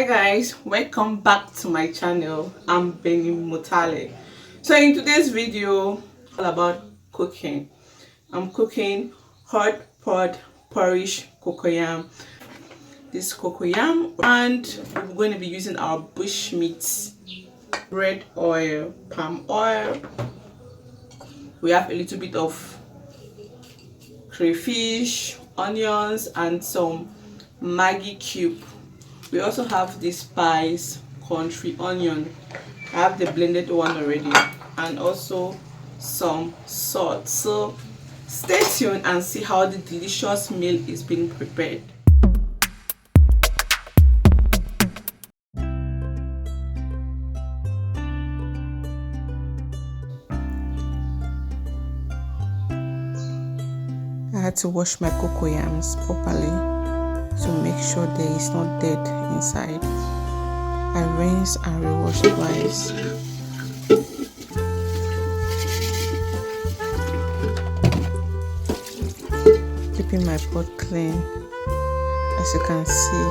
Hi guys, welcome back to my channel. I'm Benny Motale. So in today's video, all about cooking. I'm cooking hot pot porridge cocoyam. This cocoyam, and we're going to be using our bush meat, red oil, palm oil. We have a little bit of crayfish, onions, and some Maggi cube. We also have this spice, country onion. I have the blended one already, and also some salt. So stay tuned and see how the delicious meal is being prepared. I had to wash my cocoyams properly to make sure there is not dead inside. I rinse and rewash twice. Keeping my pot clean, as you can see.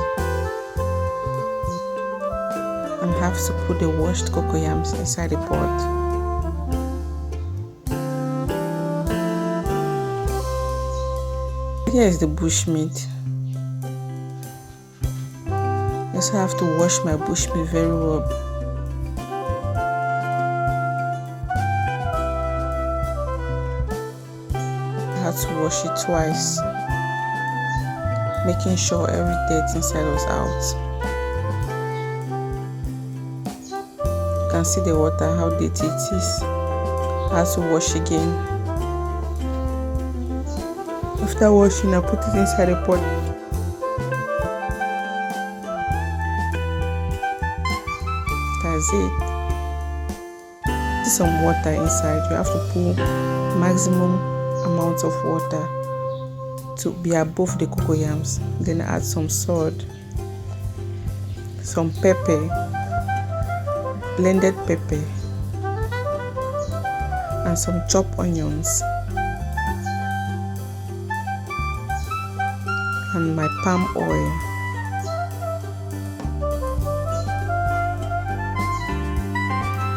And have to put the washed cocoyams inside the pot. Here is the bush meat. I also have to wash my bush meat very well. I had to wash it twice, making sure every dirt inside was out. You can see the water, how dirty it is. I had to wash again. After washing, I put it inside the pot. That's it. Put some water inside. You have to put maximum amount of water to be above the cocoyams. Then add some salt, some pepper, blended pepper, and some chopped onions, and my palm oil.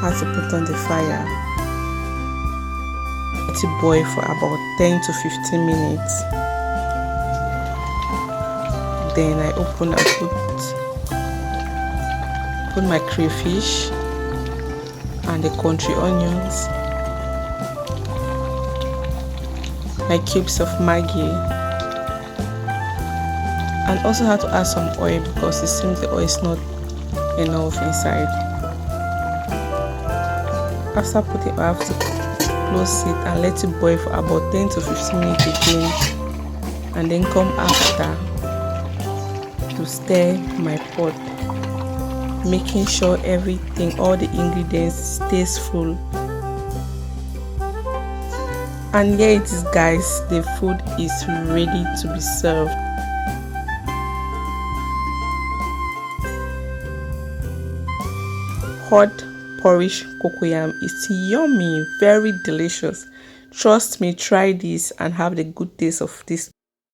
Have to put on the fire. Let it boil for about 10 to 15 minutes. Then I open and put my crayfish and the country onions, my cubes of Maggi, and also have to add some oil because it seems the oil is not enough inside. After putting, I have to close it and let it boil for about 10 to 15 minutes again, and then come after to stir my pot, making sure everything, all the ingredients stays full. And here it is guys, the food is ready to be served. Hot porridge cocoyam is yummy, very delicious. Trust me, try this and have the good taste of this